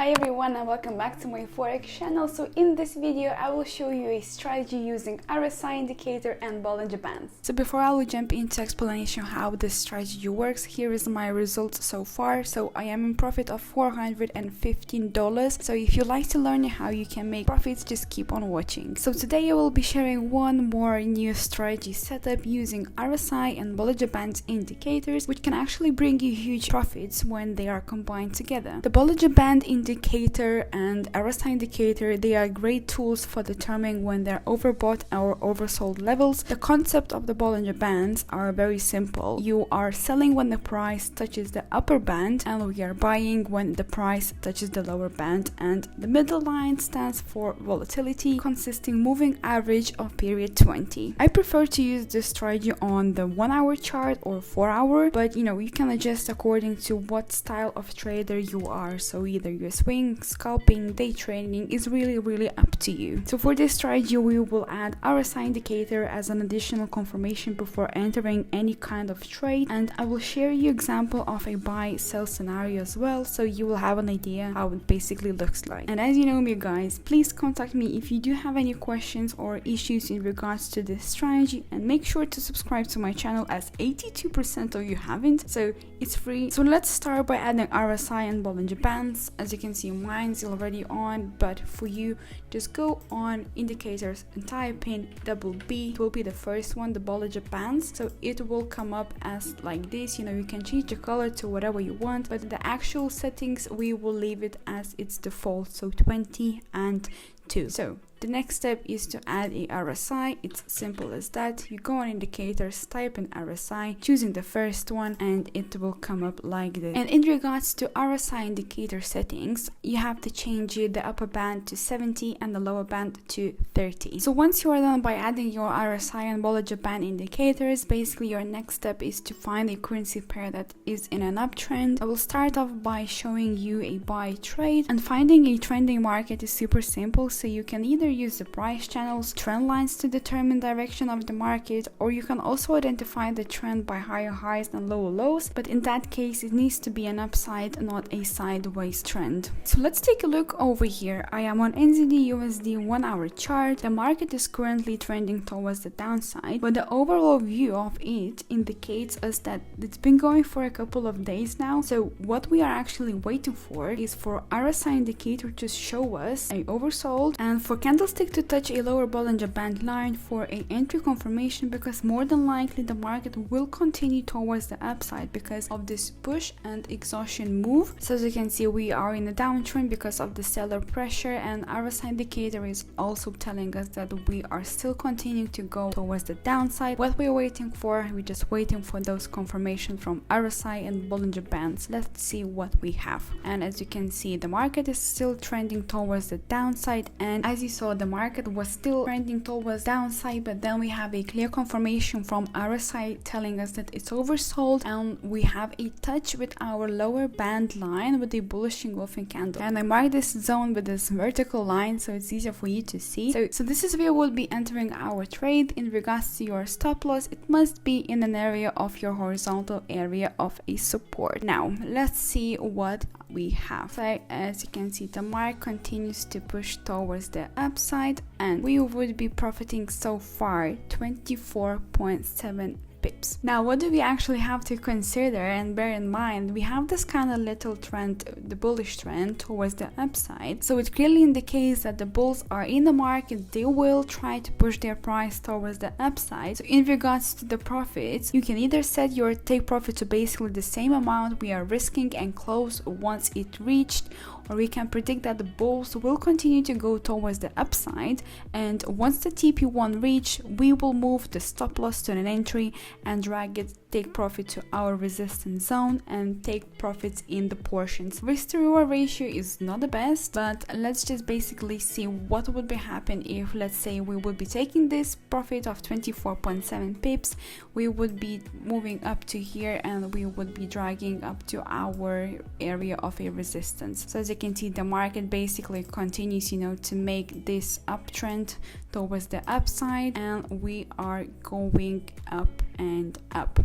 Hi everyone and welcome back to my Forex channel. So in this video I will show you a strategy using RSI indicator and Bollinger Bands. So before I will jump into explanation how this strategy works, here is my results so far. So I am in profit of $415. So if you like to learn how you can make profits, just keep on watching. So today I will be sharing one more new strategy setup using RSI and Bollinger Bands indicators, which can actually bring you huge profits when they are combined together. The Bollinger Band indicator and RSI indicator, they are great tools for determining when they're overbought or oversold levels. The concept of the Bollinger Bands are very simple. You are selling when the price touches the upper band, and we are buying when the price touches the lower band, and the middle line stands for volatility, consisting moving average of period 20. I prefer to use this strategy on the 1 hour chart or 4 hour, but you can adjust according to what style of trader you are. So either you're swing, scalping, day trading is really up to you. So for this strategy we will add RSI indicator as an additional confirmation before entering any kind of trade, and I will share you example of a buy sell scenario as well, so you will have an idea how it basically looks like. And as you know me guys, please contact me if you do have any questions or issues in regards to this strategy, and make sure to subscribe to my channel as 82% of you haven't, so it's free. So let's start by adding RSI and Bollinger Bands. As you can see, mine's already on, but for you, just go on indicators and type in B. It will be the first one, the Bollinger Bands. So it will come up as like this. You can change the color to whatever you want, but the actual settings we will leave it as its default, so 20 and 2. So the next step is to add a RSI. It's simple as that. You go on indicators, type in RSI, choosing the first one, and it will come up like this. And in regards to RSI indicator settings, you have to change the upper band to 70 and the lower band to 30. So once you are done by adding your RSI and Bollinger Band indicators, basically your next step is to find a currency pair that is in an uptrend. I will start off by showing you a buy trade, and finding a trending market is super simple. So you can either use the price channels, trend lines to determine direction of the market, or you can also identify the trend by higher highs and lower lows, but in that case it needs to be an upside, not a sideways trend. So let's take a look over here. I am on NZD USD 1 hour chart. The market is currently trending towards the downside, but the overall view of it indicates us that it's been going for a couple of days now. So what we are actually waiting for is for RSI indicator to show us a oversold and for candlestick to touch a lower Bollinger Band line for an entry confirmation, because more than likely the market will continue towards the upside because of this push and exhaustion move. So as you can see, we are in a downtrend because of the seller pressure, and RSI indicator is also telling us that we are still continuing to go towards the downside. What we're waiting for, we're just waiting for those confirmations from RSI and Bollinger Bands. Let's see what we have. And as you can see, the market is still trending towards the downside, and as you saw, the market was still trending towards downside, but then we have a clear confirmation from RSI telling us that it's oversold, and we have a touch with our lower band line with a bullish engulfing candle. And I marked this zone with this vertical line so it's easier for you to see. So this is where we'll be entering our trade. In regards to your stop loss, it must be in an area of your horizontal area of a support. Now let's see what we have. So as you can see, the market continues to push towards the upside, and we would be profiting so far 24.7 pips. Now what do we actually have to consider and bear in mind? We have this kind of little trend, the bullish trend towards the upside, so it clearly indicates that the bulls are in the market. They will try to push their price towards the upside. So in regards to the profits, you can either set your take profit to basically the same amount we are risking and close once it reached, or we can predict that the bulls will continue to go towards the upside, and once the TP1 reach, we will move the stop loss to an entry and drag it, take profit to our resistance zone and take profits in the portions. Risk to reward ratio is not the best, but let's just basically see what would be happen if, let's say, we would be taking this profit of 24.7 pips, we would be moving up to here and we would be dragging up to our area of a resistance. So as you can see, the market basically continues to make this uptrend towards the upside, and we are going up and up.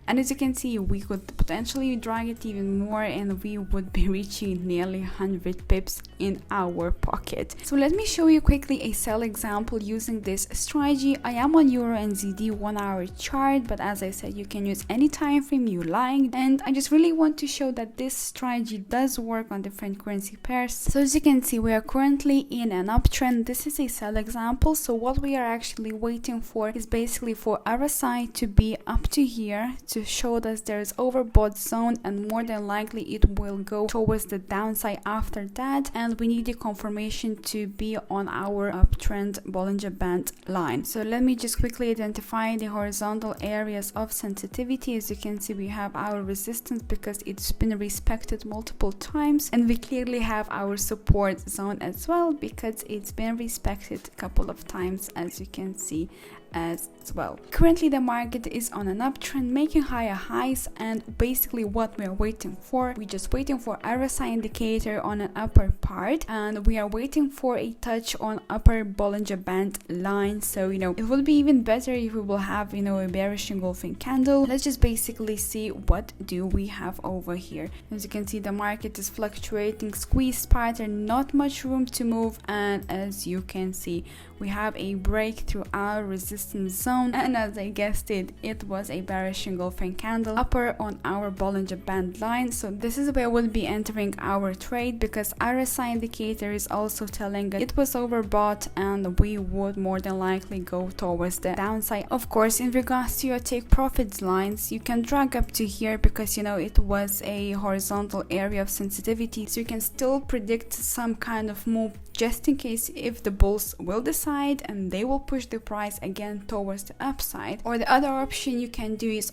And as you can see, we could potentially drag it even more and we would be reaching nearly 100 pips in our pocket. So let me show you quickly a sell example using this strategy. I am on Euro and ZD 1 hour chart, but as I said, you can use any time frame you like, and I just really want to show that this strategy does work on different currency pairs. So as you can see, we are currently in an uptrend. This is a sell example, so what we are actually waiting for is basically for RSI to be up to here to show us there is overbought zone, and more than likely it will go towards the downside after that, and we need the confirmation to be on our uptrend Bollinger Band line. So let me just quickly identify the horizontal areas of sensitivity. As you can see, we have our resistance because it's been respected multiple times, and we clearly have our support zone as well because it's been respected a couple of times, as you can see as well. Currently the market is on an uptrend, making higher highs, and basically what we are waiting for, we're just waiting for RSI indicator on an upper part, and we are waiting for a touch on upper Bollinger Band line. So it would be even better if we will have a bearish engulfing candle. Let's just basically see what do we have over here. As you can see, the market is fluctuating, squeezed pattern, not much room to move, and as you can see, we have a break through our resistance zone, and as I guessed it was a bearish engulfing candle upper on our Bollinger Band line. So this is where we'll be entering our trade because RSI indicator is also telling us it was overbought and we would more than likely go towards the downside. Of course, in regards to your take profits lines, you can drag up to here because it was a horizontal area of sensitivity, so you can still predict some kind of move just in case if the bulls will decide and they will push the price again towards the upside. Or the other option you can do is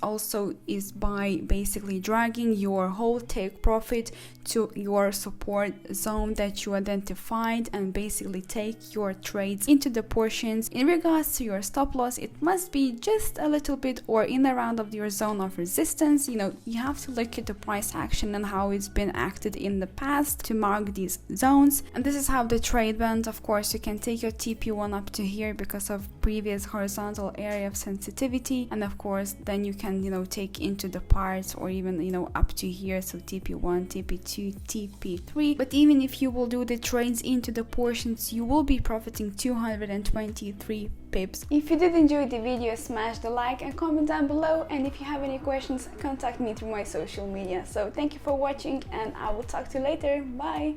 by basically dragging your whole take profit to your support zone that you identified and basically take your trades into the portions. In regards to your stop loss, it must be just a little bit or in around of your zone of resistance. You have to look at the price action and how it's been acted in the past to mark these zones, and this is how the trade went. Of course, you can take your TP1 up to here because of previous horizontal area of sensitivity, and of course then you can take into the parts or even up to here, so TP1, TP2, TP3. But even if you will do the trades into the portions, you will be profiting 223 pips. If you did enjoy the video, smash the like and comment down below, and if you have any questions, contact me through my social media. So thank you for watching, and I will talk to you later. Bye.